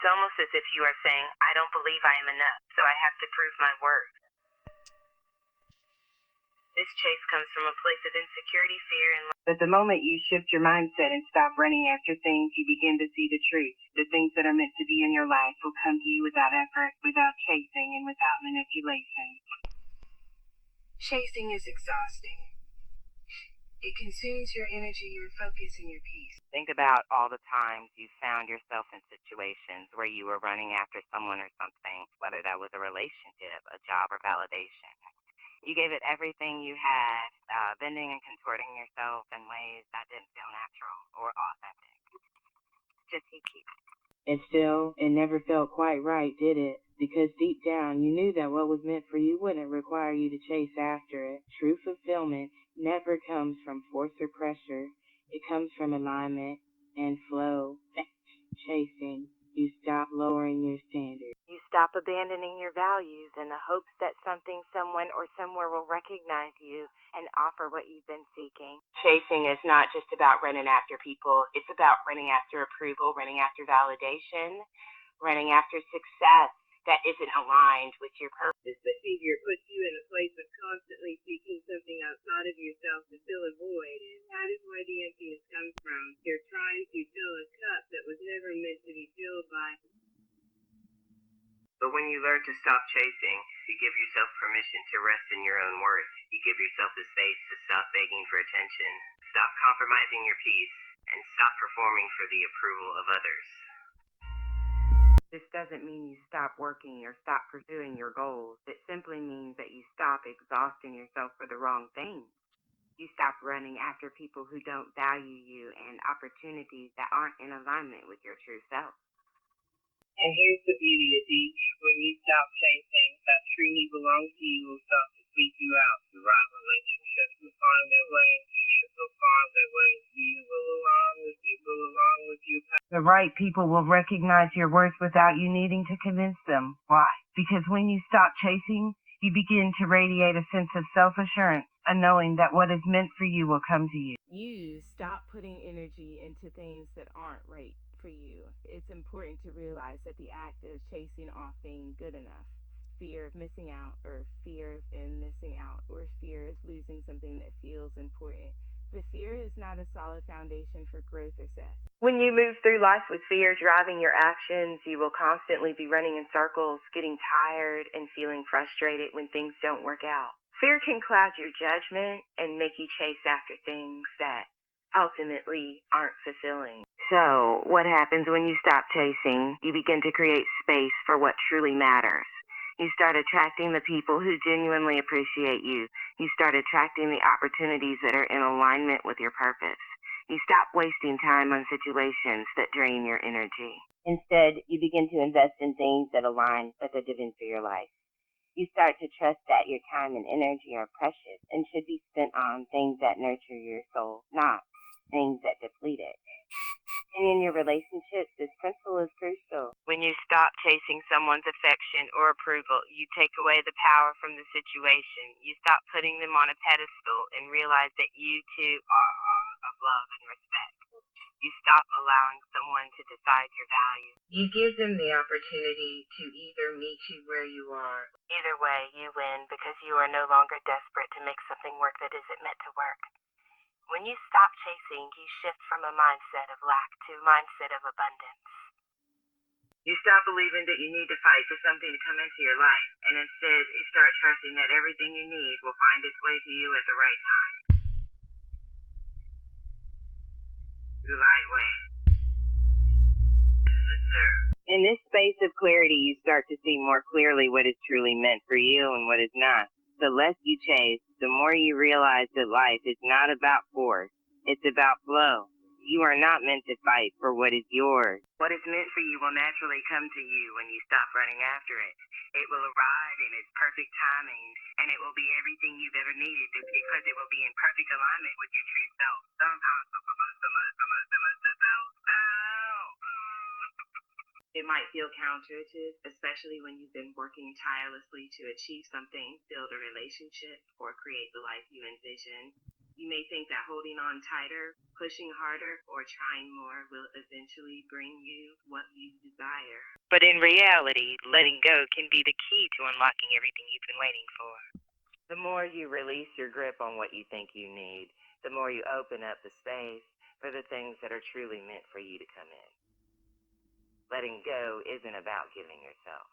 It's almost as if you are saying, I don't believe I am enough, so I have to prove my worth. This chase comes from a place of insecurity, fear, and but the moment you shift your mindset and stop running after things, you begin to see the truth. The things that are meant to be in your life will come to you without effort, without chasing, and without manipulation. Chasing is exhausting. It consumes your energy, your focus, and your peace. Think about all the times you found yourself in situations where you were running after someone or something, whether that was a relationship, a job, or validation. You gave it everything you had, bending and contorting yourself in ways that didn't feel natural or authentic. Just keep keeping. And still, it never felt quite right, did it? Because deep down, you knew that what was meant for you wouldn't require you to chase after it. True fulfillment never comes from force or pressure. It comes from alignment and flow. Chasing. You stop lowering your standards. You stop abandoning your values in the hopes that something, someone, or somewhere will recognize you and offer what you've been seeking. Chasing is not just about running after people. It's about running after approval, running after validation, running after success that isn't aligned with your purpose. This behavior puts you in a place of constantly seeking something outside of yourself to fill a void. That is where the emptiness comes from. You're trying to fill a cup that was never meant to be filled by. But when you learn to stop chasing, you give yourself permission to rest in your own worth. You give yourself the space to stop begging for attention, stop compromising your peace, and stop performing for the approval of others. This doesn't mean you stop working or stop pursuing your goals. It simply means that you stop exhausting yourself for the wrong things. You stop running after people who don't value you and opportunities that aren't in alignment with your true self. And here's the beauty of these. When you stop chasing, that truly belongs to you will start to seek you out. The right relationships will find their way. You will find their way. You will align with people along with you. The right people will recognize your worth without you needing to convince them. Why? Because when you stop chasing, you begin to radiate a sense of self-assurance, a knowing that what is meant for you will come to you. You stop putting energy into things that aren't right for you. It's important to realize that the act of chasing off being good enough, fear of missing out, or fear of missing out, or fear of losing something that feels important. But fear is not a solid foundation for growth or success. When you move through life with fear driving your actions, you will constantly be running in circles, getting tired, and feeling frustrated when things don't work out. Fear can cloud your judgment and make you chase after things that ultimately aren't fulfilling. So, what happens when you stop chasing? You begin to create space for what truly matters. You start attracting the people who genuinely appreciate you. You start attracting the opportunities that are in alignment with your purpose. You stop wasting time on situations that drain your energy. Instead, you begin to invest in things that align with the dividend for your life. You start to trust that your time and energy are precious and should be spent on things that nurture your soul, not things that deplete it. And in your relationships, this principle is crucial. When you stop chasing someone's affection or approval, you take away the power from the situation. You stop putting them on a pedestal and realize that you too are of love and respect. You stop allowing someone to decide your value. You give them the opportunity to either meet you where you are. Either way, you win because you are no longer desperate to make something work that isn't meant to work. When you stop chasing, you shift from a mindset of lack to a mindset of abundance. You stop believing that you need to fight for something to come into your life, and instead you start trusting that everything you need will find its way to you at the right time. The right way. In this space of clarity, you start to see more clearly what is truly meant for you and what is not. The less you chase, the more you realize that life is not about force. It's about flow. You are not meant to fight for what is yours. What is meant for you will naturally come to you when you stop running after it. It will arrive in its perfect timing, and it will be everything you've ever needed because it will be in perfect alignment with your true self. It might feel counterintuitive, especially when you've been working tirelessly to achieve something, build a relationship, or create the life you envision. You may think that holding on tighter, pushing harder, or trying more will eventually bring you what you desire. But in reality, letting go can be the key to unlocking everything you've been waiting for. The more you release your grip on what you think you need, the more you open up the space for the things that are truly meant for you to come in. Letting go isn't about giving yourself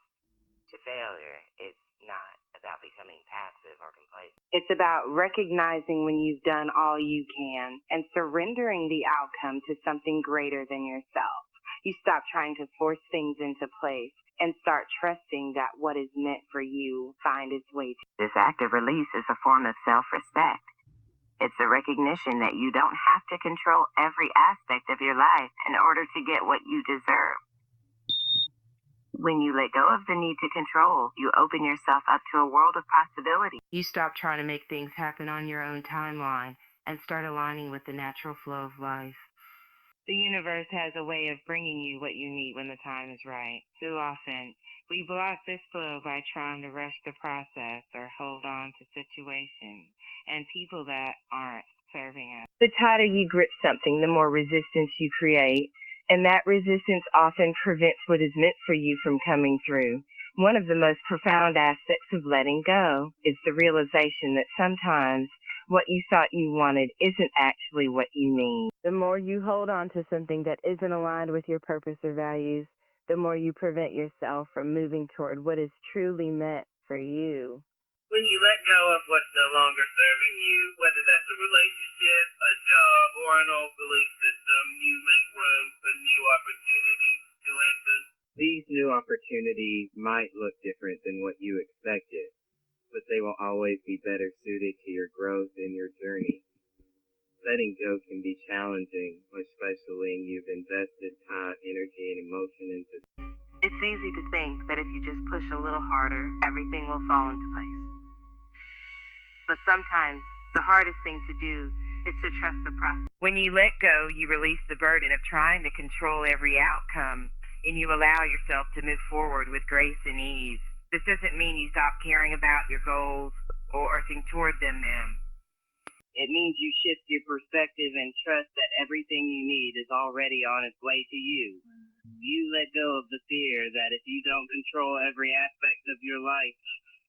to failure. It's not about becoming passive or complacent. It's about recognizing when you've done all you can and surrendering the outcome to something greater than yourself. You stop trying to force things into place and start trusting that what is meant for you will find its way to. This act of release is a form of self-respect. It's a recognition that you don't have to control every aspect of your life in order to get what you deserve. When you let go of the need to control, you open yourself up to a world of possibility. You stop trying to make things happen on your own timeline and start aligning with the natural flow of life. The universe has a way of bringing you what you need when the time is right. Too often, we block this flow by trying to rush the process or hold on to situations and people that aren't serving us. The tighter you grip something, the more resistance you create, and that resistance often prevents what is meant for you from coming through. One of the most profound aspects of letting go is the realization that sometimes what you thought you wanted isn't actually what you need. The more you hold on to something that isn't aligned with your purpose or values, the more you prevent yourself from moving toward what is truly meant for you. When you let go of what's no longer serving you, whether that's a relationship, a job, or an old belief system, you make room for new opportunities to enter. These new opportunities might look different than what you expected, but they will always be better suited to your growth and your journey. Letting go can be challenging, especially when you've invested time, energy, and emotion into. It's easy to think that if you just push a little harder, everything will fall into place. But sometimes the hardest thing to do is to trust the process. When you let go, you release the burden of trying to control every outcome, and you allow yourself to move forward with grace and ease. This doesn't mean you stop caring about your goals or working toward them then. It means you shift your perspective and trust that everything you need is already on its way to you. You let go of the fear that if you don't control every aspect of your life,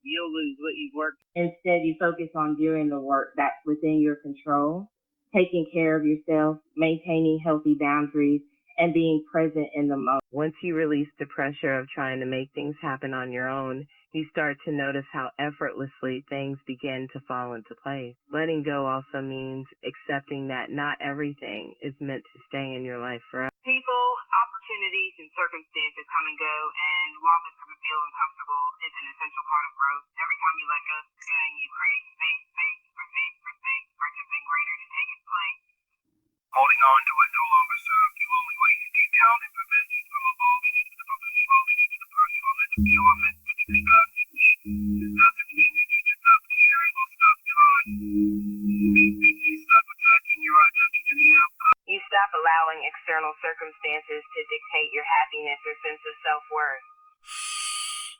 you'll lose what you've worked. Instead, you focus on doing the work that's within your control, taking care of yourself, maintaining healthy boundaries, and being present in the moment. Once you release the pressure of trying to make things happen on your own, you start to notice how effortlessly things begin to fall into place. Letting go also means accepting that not everything is meant to stay in your life forever. People, opportunities, and circumstances come and go, and while this can feel uncomfortable, it's an essential part of growth. Every time you let go, you create space for something greater to take its place. Holding on to what no longer serves you only weighs you down and prevents you from evolving into the person you are meant to be or meant to be. It doesn't mean that you just stop caring or stop trying. It means that you stop attaching your identity to the outcome. You stop allowing external circumstances to dictate your happiness or sense of self-worth.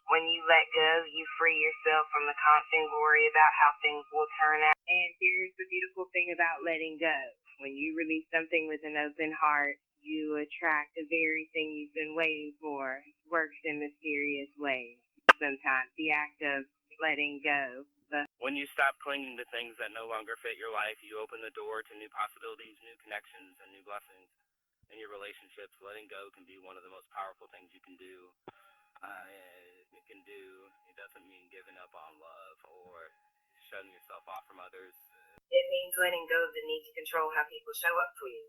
When you let go, you free yourself from the constant worry about how things will turn out. And here's the beautiful thing about letting go. When you release something with an open heart, you attract the very thing you've been waiting for. It works in mysterious ways. Sometimes the act of letting go. When you stop clinging to things that no longer fit your life, you open the door to new possibilities, new connections, and new blessings in your relationships. Letting go can be one of the most powerful things you can do. It doesn't mean giving up on love or shutting yourself off from others. It means letting go of the need to control how people show up for you.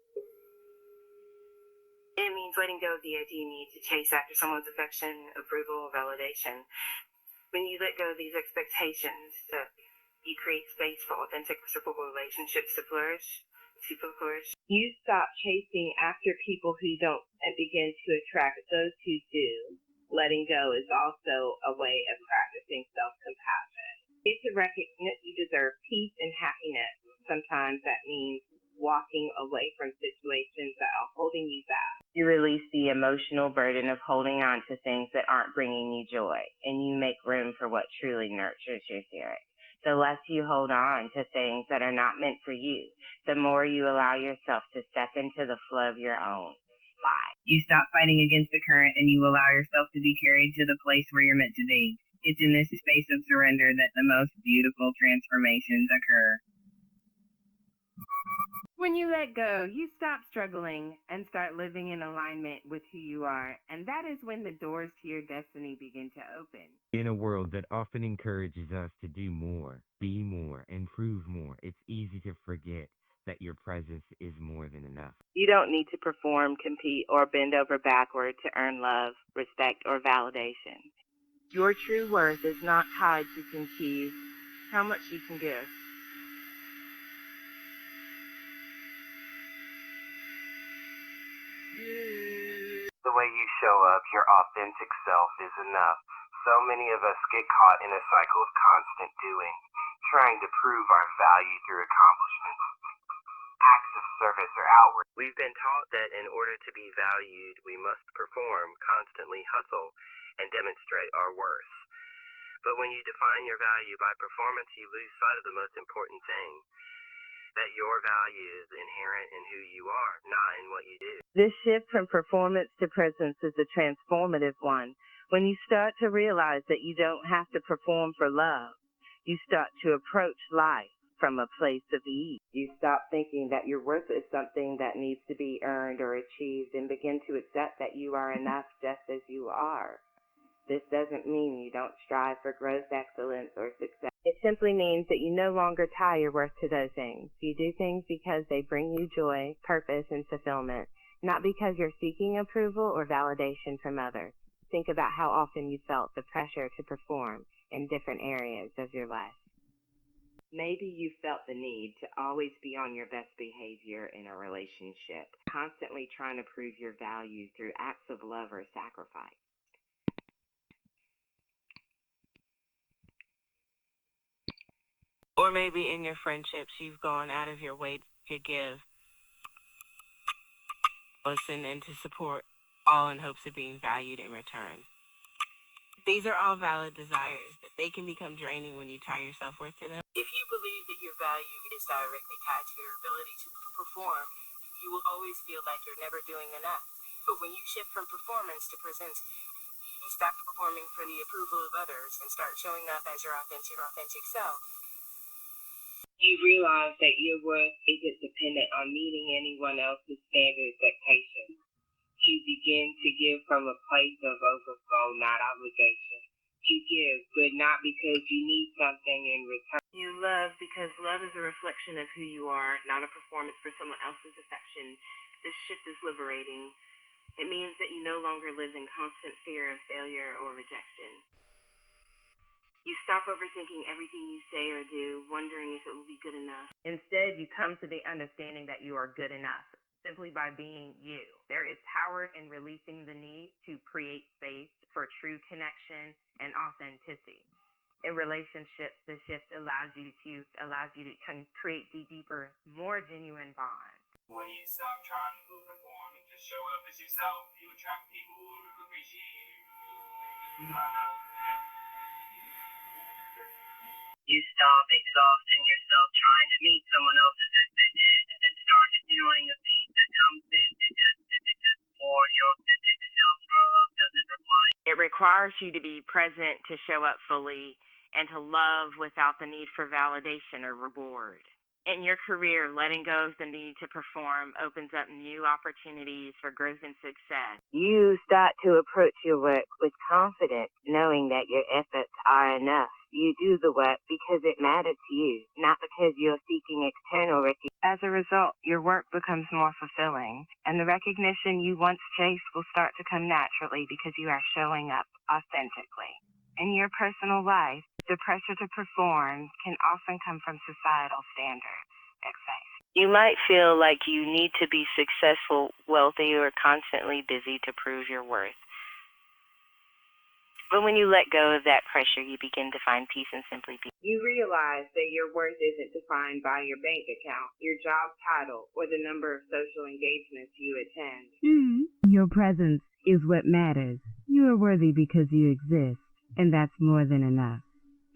It means letting go of the idea you need to chase after someone's affection, approval, or validation. When you let go of these expectations, you create space for authentic, reciprocal relationships to flourish. You stop chasing after people who don't and begin to attract those who do. Letting go is also a way of practicing self-compassion. It's a recognition you deserve peace and happiness. Sometimes that means walking away from situations that are holding you back. You release the emotional burden of holding on to things that aren't bringing you joy, and you make room for what truly nurtures your spirit. The less you hold on to things that are not meant for you, the more you allow yourself to step into the flow of your own. fly. You stop fighting against the current and you allow yourself to be carried to the place where you're meant to be. It's in this space of surrender that the most beautiful transformations occur. When you let go, you stop struggling and start living in alignment with who you are, and that is when the doors to your destiny begin to open. In a world that often encourages us to do more, be more, and prove more, it's easy to forget that your presence is more than enough. You don't need to perform, compete, or bend over backward to earn love, respect, or validation. Your true worth is not tied to some keys, how much you can give. The way you show up, your authentic self, is enough. So many of us get caught in a cycle of constant doing, trying to prove our value through accomplishments, acts of service, or outward. We've been taught that in order to be valued, we must perform, constantly hustle, and demonstrate our worth. But when you define your value by performance, you lose sight of the most important thing, that your value is inherent in who you are, not in what you do. This shift from performance to presence is a transformative one. When you start to realize that you don't have to perform for love, you start to approach life from a place of ease. You stop thinking that your worth is something that needs to be earned or achieved and begin to accept that you are enough just as you are. This doesn't mean you don't strive for growth, excellence, or success. It simply means that you no longer tie your worth to those things. You do things because they bring you joy, purpose, and fulfillment, not because you're seeking approval or validation from others. Think about how often you felt the pressure to perform in different areas of your life. Maybe you felt the need to always be on your best behavior in a relationship, constantly trying to prove your value through acts of love or sacrifice. Or maybe in your friendships, you've gone out of your way to give, listen, and to support, all in hopes of being valued in return. These are all valid desires, but they can become draining when you tie your self-worth to them. If you believe that your value is directly tied to your ability to perform, you will always feel like you're never doing enough. But when you shift from performance to presence, you stop performing for the approval of others and start showing up as your authentic self. You realize that your worth isn't dependent on meeting anyone else's standard expectations. You begin to give from a place of overflow, not obligation. You give, but not because you need something in return. You love because love is a reflection of who you are, not a performance for someone else's affection. This shift is liberating. It means that you no longer live in constant fear of failure or rejection. You stop overthinking everything you say or do, wondering if it will be good enough. Instead, you come to the understanding that you are good enough, simply by being you. There is power in releasing the need to create space for true connection and authenticity. In relationships, the shift allows you to create deeper, more genuine bonds. When you stop trying to perform and just show up as yourself, you attract people who appreciate you. You stop exhausting yourself trying to meet someone else's expectations and start enjoying a peace that comes in or your authentic self-love doesn't reply. It requires you to be present, to show up fully, and to love without the need for validation or reward. In your career, letting go of the need to perform opens up new opportunities for growth and success. You start to approach your work with confidence, knowing that your efforts are enough. You do the work because it matters to you, not because you're seeking external recognition. As a result, your work becomes more fulfilling, and the recognition you once chased will start to come naturally because you are showing up authentically. In your personal life, the pressure to perform can often come from societal standards. You might feel like you need to be successful, wealthy, or constantly busy to prove your worth. But when you let go of that pressure, you begin to find peace and simply be. You realize that your worth isn't defined by your bank account, your job title, or the number of social engagements you attend. Your presence is what matters. You are worthy because you exist, and that's more than enough.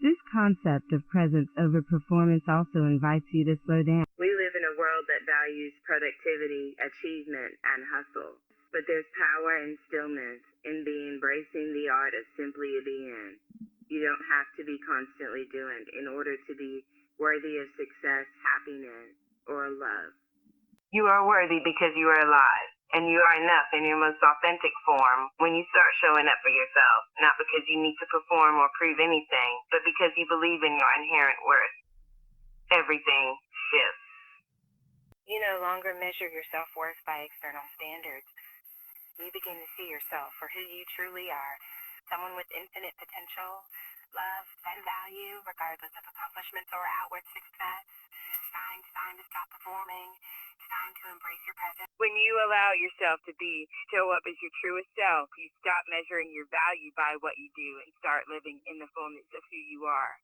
This concept of presence over performance also invites you to slow down. We live in a world that values productivity, achievement, and hustle. But there's power in stillness, in embracing the art of simply being. You don't have to be constantly doing in order to be worthy of success, happiness, or love. You are worthy because you are alive, and you are enough in your most authentic form when you start showing up for yourself, not because you need to perform or prove anything, but because you believe in your inherent worth. Everything shifts. You no longer measure your self-worth by external standards. You begin to see yourself for who you truly are, someone with infinite potential, love, and value, regardless of accomplishments or outward success. It's time to stop performing. It's time to embrace your present. When you allow yourself to show up as your truest self, you stop measuring your value by what you do and start living in the fullness of who you are.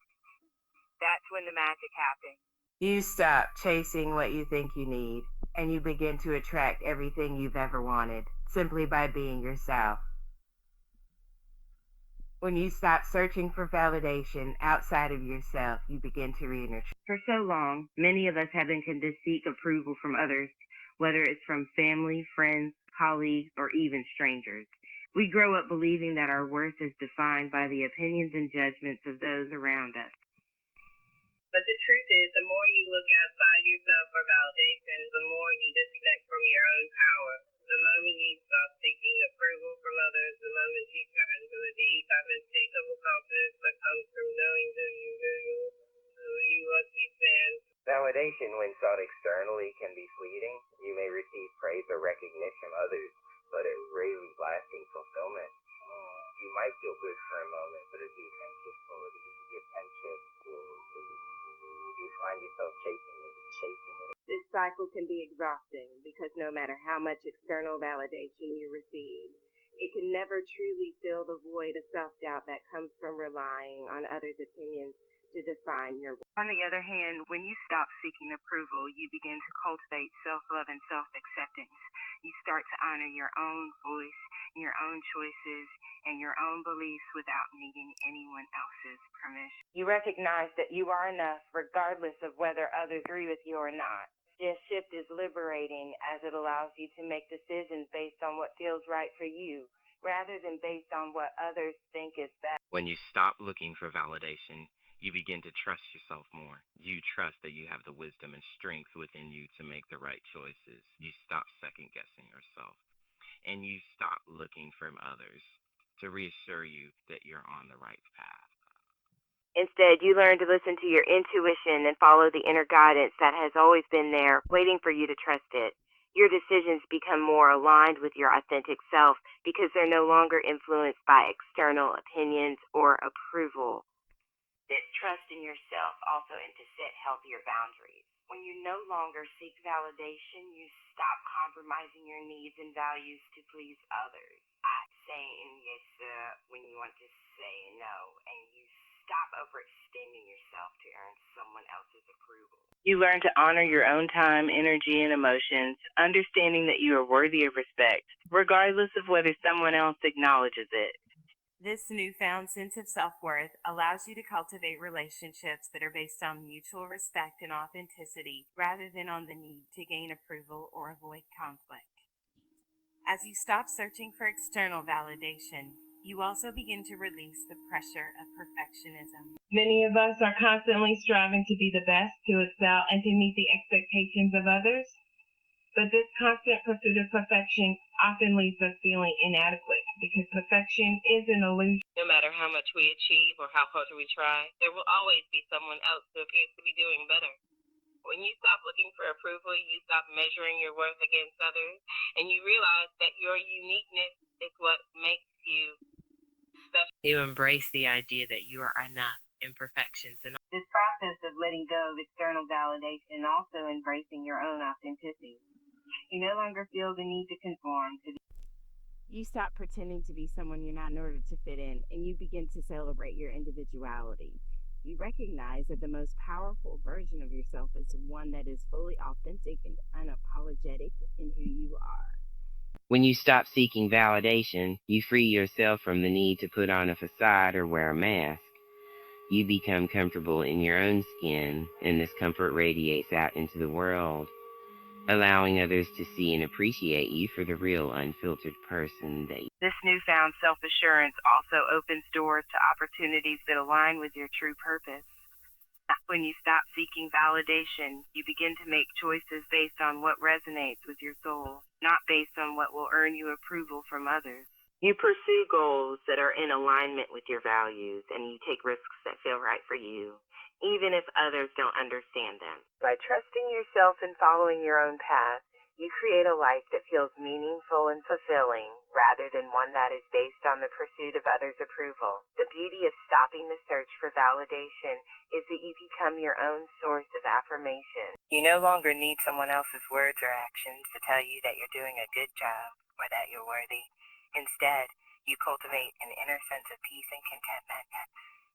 That's when the magic happens. You stop chasing what you think you need, and you begin to attract everything you've ever wanted, simply by being yourself. When you stop searching for validation outside of yourself, you begin to re-nurture. For so long, many of us have been conditioned to seek approval from others, whether it's from family, friends, colleagues, or even strangers. We grow up believing that our worth is defined by the opinions and judgments of those around us. But the truth is, the more you look outside yourself for validation, the more you disconnect from your own power. The moment you stop seeking approval from others, the moment you tap into the deep, unmistakable confidence that comes from knowing who you what you stand. Validation, when sought externally, can be fleeting. You may receive praise or recognition from others, but it rarely lasting fulfillment. You might feel good for a moment, but as the attention you find yourself chasing it. This cycle can be exhausting because no matter how much external validation you receive, it can never truly fill the void of self-doubt that comes from relying on others' opinions to define your worth. On the other hand, when you stop seeking approval, you begin to cultivate self-love and self-acceptance. You start to honor your own voice, your own choices, and your own beliefs without needing anyone else's permission. You recognize that you are enough regardless of whether others agree with you or not. This shift is liberating as it allows you to make decisions based on what feels right for you, rather than based on what others think is best. When you stop looking for validation, you begin to trust yourself more. You trust that you have the wisdom and strength within you to make the right choices. You stop second-guessing yourself, and you stop looking from others to reassure you that you're on the right path. Instead, you learn to listen to your intuition and follow the inner guidance that has always been there, waiting for you to trust it. Your decisions become more aligned with your authentic self because they're no longer influenced by external opinions or approval. This trust in yourself also and to set healthier boundaries. When you no longer seek validation, you stop compromising your needs and values to please others. Saying yes when you want to say no, and you stop overextending yourself to earn someone else's approval. You learn to honor your own time, energy, and emotions, understanding that you are worthy of respect, regardless of whether someone else acknowledges it. This newfound sense of self-worth allows you to cultivate relationships that are based on mutual respect and authenticity rather than on the need to gain approval or avoid conflict. As you stop searching for external validation, you also begin to release the pressure of perfectionism. Many of us are constantly striving to be the best, to excel, and to meet the expectations of others. But this constant pursuit of perfection often leaves us feeling inadequate because perfection is an illusion. No matter how much we achieve or how hard we try, there will always be someone else who appears to be doing better. When you stop looking for approval, you stop measuring your worth against others, and you realize that your uniqueness is what makes you special. You embrace the idea that you are enough. Imperfections and This process of letting go of external validation and also embracing your own authenticity. You no longer feel the need to conform to You stop pretending to be someone you're not in order to fit in, and you begin to celebrate your individuality. You recognize that the most powerful version of yourself is one that is fully authentic and unapologetic in who you are. When you stop seeking validation, you free yourself from the need to put on a facade or wear a mask. You become comfortable in your own skin, and this comfort radiates out into the world. allowing others to see and appreciate you for the real, unfiltered person that you This newfound self assurance also opens doors to opportunities that align with your true purpose. When you stop seeking validation, you begin to make choices based on what resonates with your soul, not based on what will earn you approval from others. You pursue goals that are in alignment with your values, and you take risks that feel right for you, even if others don't understand them. By trusting yourself and following your own path, you create a life that feels meaningful and fulfilling rather than one that is based on the pursuit of others' approval. The beauty of stopping the search for validation is that you become your own source of affirmation. You no longer need someone else's words or actions to tell you that you're doing a good job or that you're worthy. Instead, you cultivate an inner sense of peace and contentment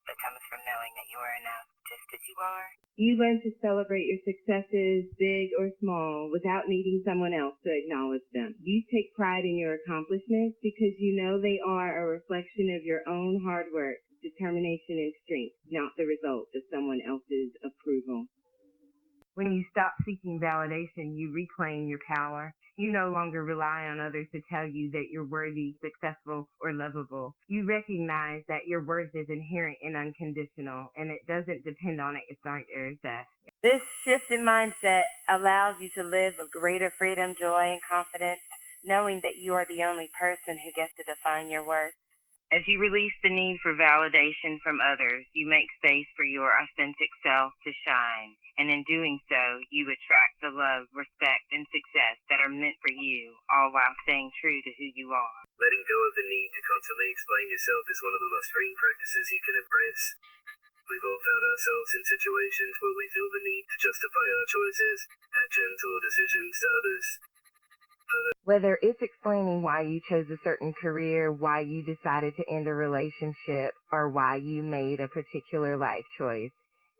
that comes from knowing that you are enough just as you are. You learn to celebrate your successes, big or small, without needing someone else to acknowledge them. You take pride in your accomplishments because you know they are a reflection of your own hard work, determination, and strength, not the result of someone else's approval. When you stop seeking validation, you reclaim your power. You no longer rely on others to tell you that you're worthy, successful, or lovable. You recognize that your worth is inherent and unconditional, and it doesn't depend on outsiders. This shift in mindset allows you to live with greater freedom, joy, and confidence, knowing that you are the only person who gets to define your worth. As you release the need for validation from others, you make space for your authentic self to shine. And in doing so, you attract the love, respect, and success that are meant for you, all while staying true to who you are. Letting go of the need to constantly explain yourself is one of the most freeing practices you can embrace. We've all found ourselves in situations where we feel the need to justify our choices, actions, or decisions to others. Whether it's explaining why you chose a certain career, why you decided to end a relationship, or why you made a particular life choice,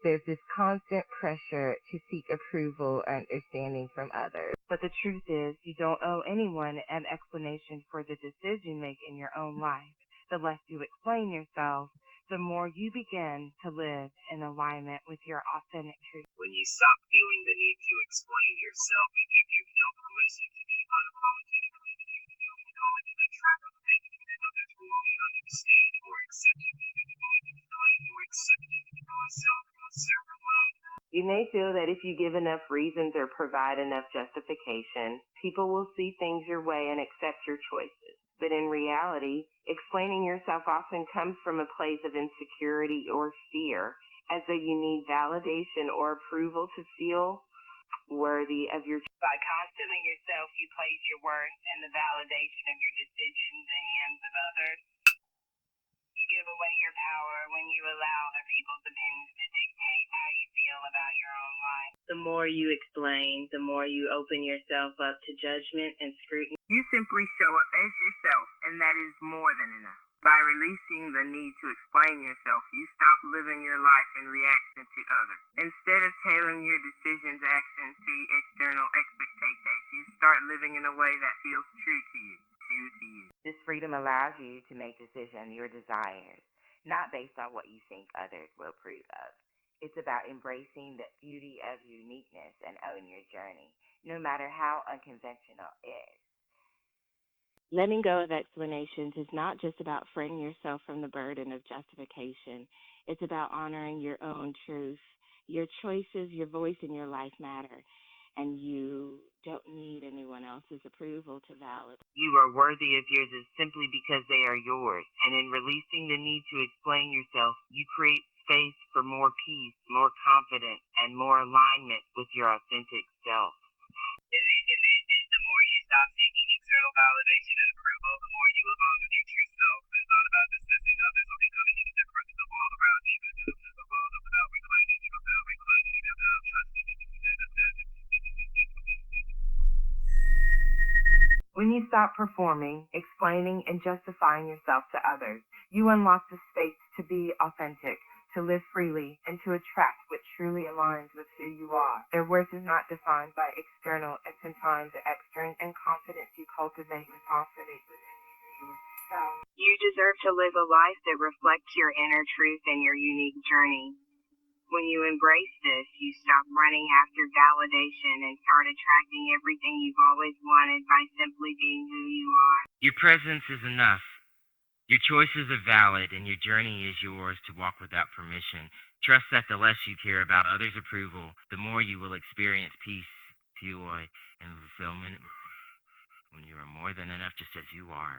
there's this constant pressure to seek approval or understanding from others. But the truth is, you don't owe anyone an explanation for the decision you make in your own life. The less you explain yourself, the more you begin to live in alignment with your authentic truth. When you stop feeling the need to explain yourself, it gives you no permission to be unapologetically you. You fall into the trap of thinking that others will only understand or accept you if you believe you accepted yourself in a certain way. You may feel that if you give enough reasons or provide enough justification, people will see things your way and accept your choices. But in reality, explaining yourself often comes from a place of insecurity or fear, as though you need validation or approval to feel worthy of your choice. By constantly yourself, you place your worth and the validation of your decisions in the hands of others. You give away your power when you allow other people's opinions to dictate how you feel about your own life. The more you explain, the more you open yourself up to judgment and scrutiny. You simply show up as yourself, and that is more than enough. By releasing the need to explain yourself, you stop living your life in reaction to others. Instead of tailoring your decisions, actions to external expectations, you start living in a way that feels true to you. This freedom allows you to make decisions your desires, not based on what you think others will approve of. It's about embracing the beauty of uniqueness and owning your journey, no matter how unconventional it is. Letting go of explanations is not just about freeing yourself from the burden of justification. It's about honoring your own truth. Your choices, your voice, and your life matter, and you don't need anyone else's approval to validate. You are worthy of yours simply because they are yours, and in releasing the need to explain yourself, you create space for more peace, more confidence, and more alignment with your authentic self. The more you stop seeking external validation and approval, the more you align with your true self. It's not about dismissing others or becoming any different than the world around you. It's the world without reclaiming, without trusting it. When you stop performing, explaining, and justifying yourself to others, you unlock the space to be authentic, to live freely, and to attract what truly aligns with who you are. Their worth is not defined by external, it's defined by the strength and confidence you cultivate with confidence within yourself. You deserve to live a life that reflects your inner truth and your unique journey. When you embrace this, you stop running after validation and start attracting everything you've always wanted by simply being who you are. Your presence is enough. Your choices are valid, and your journey is yours to walk without permission. Trust that the less you care about others' approval, the more you will experience peace, joy, and fulfillment when you are more than enough just as you are.